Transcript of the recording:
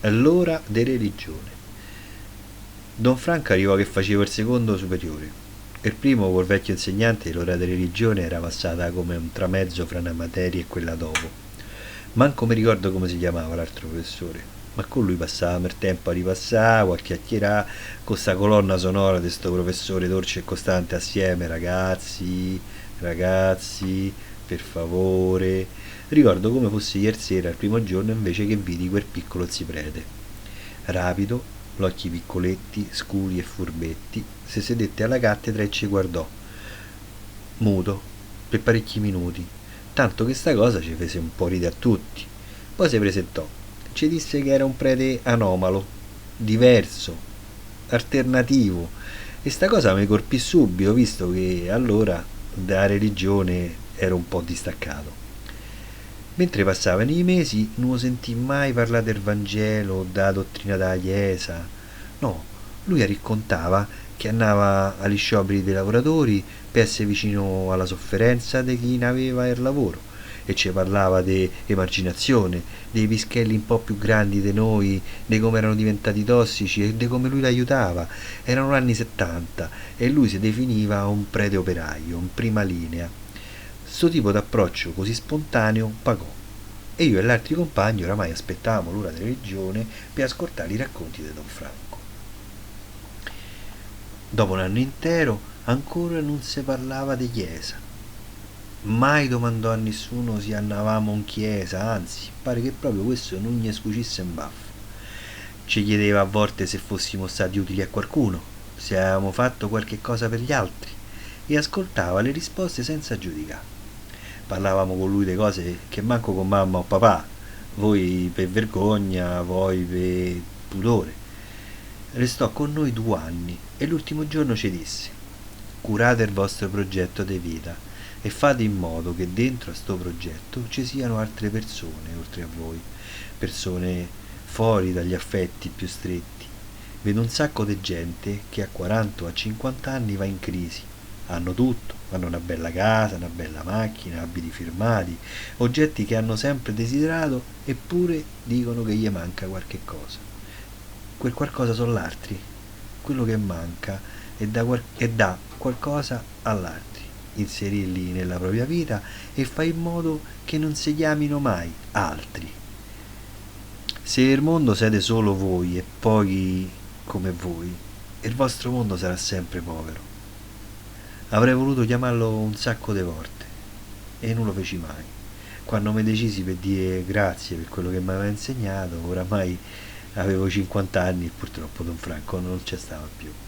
l'ora di religione. Don Franco arrivò che facevo il secondo superiore. Il primo col vecchio insegnante l'ora di religione era passata come un tramezzo fra una materia e quella dopo. Manco mi ricordo come si chiamava l'altro professore, ma con lui passavamo il tempo a ripassare o a chiacchierare con sta colonna sonora di sto professore dolce e costante assieme, ragazzi, ragazzi, per favore. Ricordo come fosse ieri sera, il primo giorno invece che vidi quel piccolo ziprete. Rapido, l'occhi piccoletti, scuri e furbetti, si sedette alla cattedra e ci guardò, muto, per parecchi minuti, tanto che sta cosa ci fece un po' ridere a tutti. Poi si presentò, ci disse che era un prete anomalo, diverso, alternativo, e sta cosa mi colpì subito, visto che allora da religione ero un po' distaccato. Mentre passavano i mesi non sentì mai parlare del Vangelo o della dottrina della Chiesa. No, lui raccontava che andava agli scioperi dei lavoratori per essere vicino alla sofferenza di chi ne aveva il lavoro e ci parlava di emarginazione, dei pischelli un po' più grandi di noi, di come erano diventati tossici e di come lui l'aiutava. Erano anni 70 e lui si definiva un prete operaio, in prima linea. Sto tipo d'approccio così spontaneo pagò e io e gli altri compagni oramai aspettavamo l'ora della religione per ascoltare i racconti di Don Franco. Dopo un anno intero ancora non si parlava di chiesa. Mai domandò a nessuno se andavamo in chiesa, anzi, pare che proprio questo non gli sfuggisse in baffo. Ci chiedeva a volte se fossimo stati utili a qualcuno, se avevamo fatto qualche cosa per gli altri, e ascoltava le risposte senza giudicare. Parlavamo con lui di cose che manco con mamma o papà, voi per vergogna, voi per pudore. Restò con noi 2 anni e l'ultimo giorno ci disse: curate il vostro progetto di vita e fate in modo che dentro a sto progetto ci siano altre persone oltre a voi, persone fuori dagli affetti più stretti. Vedo un sacco di gente che a 40 o a 50 anni va in crisi. Hanno tutto, hanno una bella casa, una bella macchina, abiti firmati, oggetti che hanno sempre desiderato, eppure dicono che gli manca qualche cosa. Quel qualcosa sono l'altri, quello che manca e dà qualcosa all'altri, inserirli nella propria vita e fa in modo che non si chiamino mai altri. Se il mondo siete solo voi e pochi come voi, il vostro mondo sarà sempre povero. Avrei voluto chiamarlo un sacco di volte e non lo feci mai. Quando mi decisi per dire grazie per quello che mi aveva insegnato, oramai avevo 50 anni e purtroppo Don Franco non c'è stava più.